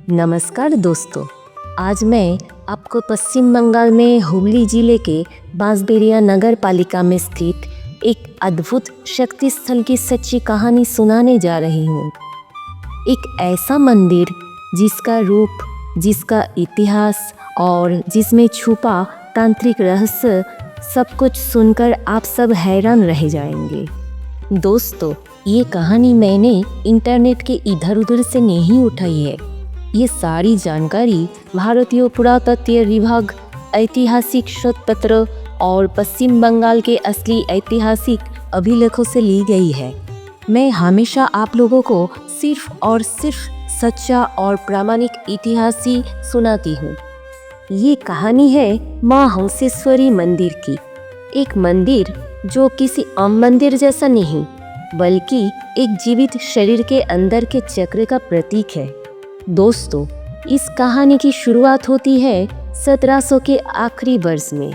नमस्कार दोस्तों, आज मैं आपको पश्चिम बंगाल में हुगली जिले के बांसबेरिया नगर पालिका में स्थित एक अद्भुत शक्ति स्थल की सच्ची कहानी सुनाने जा रही हूँ। एक ऐसा मंदिर जिसका रूप, जिसका इतिहास और जिसमें छुपा तांत्रिक रहस्य, सब कुछ सुनकर आप सब हैरान रह जाएंगे। दोस्तों, ये कहानी मैंने इंटरनेट के इधर उधर से नहीं उठाई है। ये सारी जानकारी भारतीय पुरातत्व विभाग, ऐतिहासिक शोध पत्र और पश्चिम बंगाल के असली ऐतिहासिक अभिलेखों से ली गई है। मैं हमेशा आप लोगों को सिर्फ और सिर्फ सच्चा और प्रामाणिक इतिहास ही सुनाती हूँ। ये कहानी है माँ हंसेश्वरी मंदिर की। एक मंदिर जो किसी आम मंदिर जैसा नहीं, बल्कि एक जीवित शरीर के अंदर के चक्र का प्रतीक है। दोस्तों, इस कहानी की शुरुआत होती है 1700 के आखिरी वर्ष में,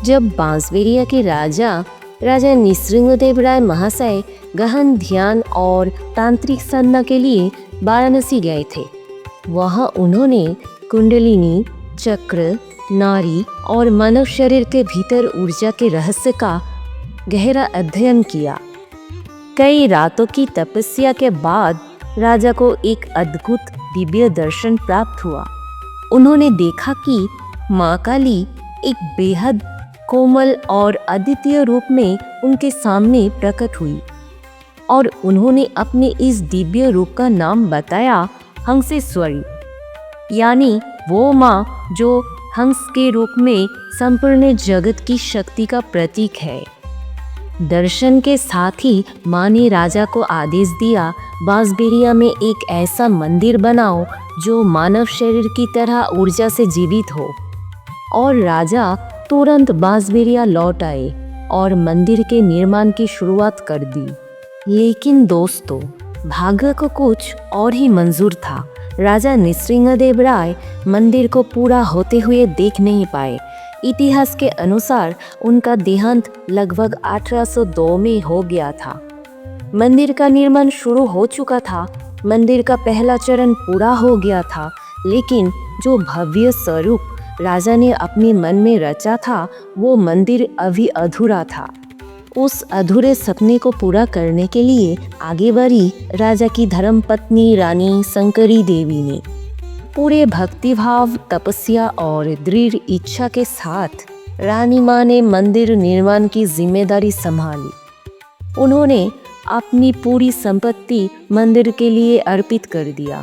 जब बांसबेरिया के राजा नृसिंहदेव राय महाशय गहन ध्यान और तांत्रिक साधना के लिए वाराणसी गए थे। वहाँ उन्होंने कुंडलिनी, चक्र, नारी और मानव शरीर के भीतर ऊर्जा के रहस्य का गहरा अध्ययन किया। कई रातों की तपस्या के बाद राजा को एक अद्भुत दिव्य दर्शन प्राप्त हुआ। उन्होंने देखा कि माँ काली एक बेहद कोमल और अद्वितीय रूप में उनके सामने प्रकट हुई और उन्होंने अपने इस दिव्य रूप का नाम बताया हंसेश्वरी, यानी वो माँ जो हंस के रूप में संपूर्ण जगत की शक्ति का प्रतीक है। दर्शन के साथ ही माँ ने राजा को आदेश दिया, बांसबेरिया में एक ऐसा मंदिर बनाओ जो मानव शरीर की तरह ऊर्जा से जीवित हो। और राजा तुरंत बांसबेरिया लौट आए और मंदिर के निर्माण की शुरुआत कर दी। लेकिन दोस्तों, भाग्य को कुछ और ही मंजूर था। राजा नृसिंहदेव राय मंदिर को पूरा होते हुए देख नहीं पाए। इतिहास के अनुसार उनका देहांत लगभग 1802 में हो गया था। मंदिर का निर्माण शुरू हो चुका था, मंदिर का पहला चरण पूरा हो गया था, लेकिन जो भव्य स्वरूप राजा ने अपने मन में रचा था, वो मंदिर अभी अधूरा था। उस अधूरे सपने को पूरा करने के लिए आगे बढ़ी राजा की धर्मपत्नी रानी शंकरी देवी ने। पूरे भक्तिभाव, तपस्या और दृढ़ इच्छा के साथ रानी माँ ने मंदिर निर्माण की जिम्मेदारी संभाली। उन्होंने अपनी पूरी संपत्ति मंदिर के लिए अर्पित कर दिया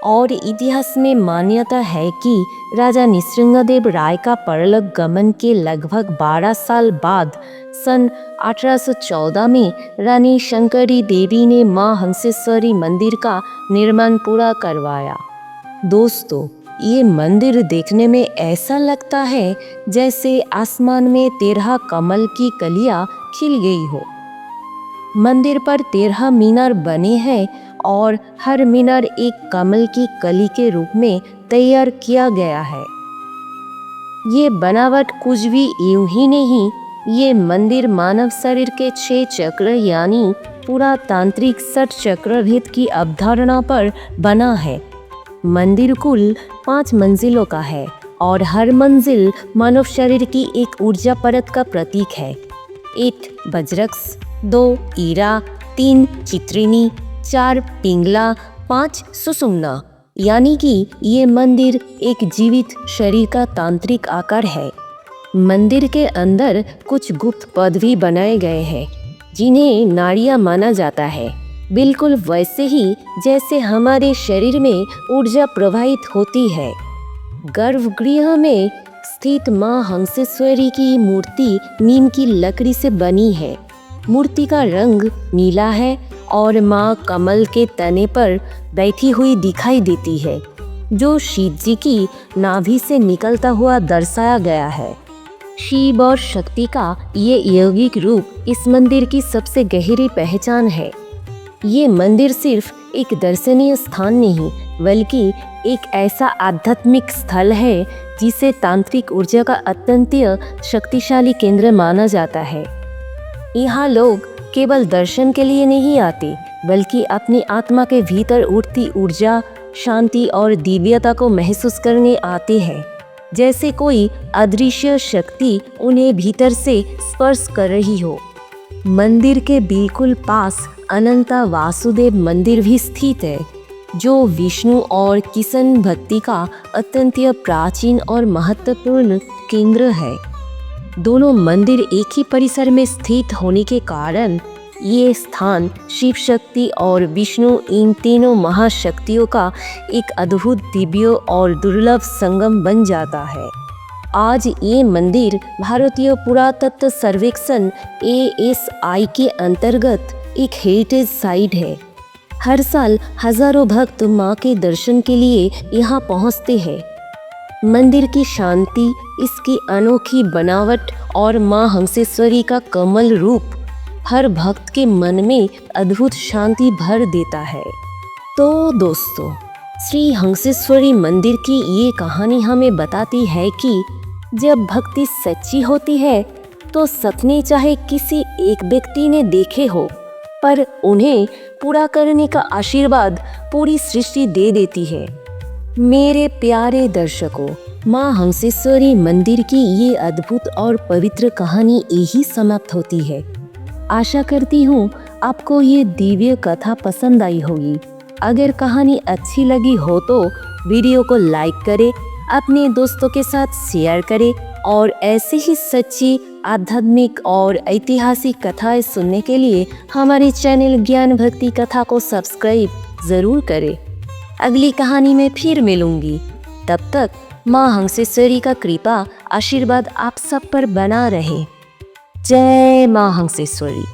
और इतिहास में मान्यता है कि राजा नृसिंहदेव राय का परलोक गमन के लगभग 12 साल बाद सन 1814 में रानी शंकरी देवी ने माँ हंसेश्वरी मंदिर का निर्माण पूरा करवाया। दोस्तों, ये मंदिर देखने में ऐसा लगता है जैसे आसमान में 13 कमल की कलियां खिल गई हो। मंदिर पर 13 मीनार बने हैं और हर मीनार एक कमल की कली के रूप में तैयार किया गया है। ये बनावट कुछ भी यूं ही नहीं, ये मंदिर मानव शरीर के 6 चक्र यानी पूरा तांत्रिक 6 चक्रभेद की अवधारणा पर बना है। मंदिर कुल 5 मंजिलों का है और हर मंजिल मानव शरीर की एक ऊर्जा परत का प्रतीक है। 1 वज्रक्ष, 2 ईरा, 3 चित्रिनी, 4 पिंगला, 5 सुषुम्ना, यानी कि ये मंदिर एक जीवित शरीर का तांत्रिक आकार है। मंदिर के अंदर कुछ गुप्त पद भी बनाए गए हैं जिन्हें नाड़ियाँ माना जाता है, बिल्कुल वैसे ही जैसे हमारे शरीर में ऊर्जा प्रवाहित होती है। गर्भगृह में स्थित माँ हंसेश्वरी की मूर्ति नीम की लकड़ी से बनी है। मूर्ति का रंग नीला है और माँ कमल के तने पर बैठी हुई दिखाई देती है, जो शिव जी की नाभि से निकलता हुआ दर्शाया गया है। शिव और शक्ति का ये यौगिक रूप इस मंदिर की सबसे गहरी पहचान है। ये मंदिर सिर्फ एक दर्शनीय स्थान नहीं, बल्कि एक ऐसा आध्यात्मिक स्थल है जिसे तांत्रिक ऊर्जा का अत्यंत शक्तिशाली केंद्र माना जाता है। यहाँ लोग केवल दर्शन के लिए नहीं आते, बल्कि अपनी आत्मा के भीतर उठती ऊर्जा, शांति और दिव्यता को महसूस करने आते हैं, जैसे कोई अदृश्य शक्ति उन्हें भीतर से स्पर्श कर रही हो। मंदिर के बिल्कुल पास अनंता वासुदेव मंदिर भी स्थित है, जो विष्णु और कृष्ण भक्ति का अत्यंत प्राचीन और महत्वपूर्ण केंद्र है। दोनों मंदिर एक ही परिसर में स्थित होने के कारण ये स्थान शिव शक्ति और विष्णु इन तीनों महाशक्तियों का एक अद्भुत दिव्य और दुर्लभ संगम बन जाता है। आज ये मंदिर भारतीय पुरातत्व सर्वेक्षण ASI के अंतर्गत एक हेरिटेज साइट है। हर साल हजारों भक्त मां के दर्शन के लिए यहाँ पहुँचते हैं। मंदिर की शांति, इसकी अनोखी बनावट और मां हंसेश्वरी का कमल रूप हर भक्त के मन में अद्भुत शांति भर देता है। तो दोस्तों, श्री हंसेश्वरी मंदिर की ये कहानी हमें बताती है कि जब भक्ति सच्ची होती है तो सपने चाहे किसी एक व्यक्ति ने देखे हो, पर उन्हें पूरा करने का आशीर्वाद पूरी सृष्टि दे देती है। मेरे प्यारे दर्शकों, मां हंसेश्वरी मंदिर की ये अद्भुत और पवित्र कहानी यही समाप्त होती है। आशा करती हूँ आपको ये दिव्य कथा पसंद आई होगी। अगर कहानी अच्छी लगी हो तो वीडियो को लाइक करें, अपने दोस्तों के साथ शेयर करें और ऐसे ही सच्ची आध्यात्मिक और ऐतिहासिक कथाएं सुनने के लिए हमारे चैनल ज्ञान भक्ति कथा को सब्सक्राइब ज़रूर करें। अगली कहानी में फिर मिलूंगी। तब तक मां हंसेश्वरी का कृपा आशीर्वाद आप सब पर बना रहे। जय मां हंसेश्वरी।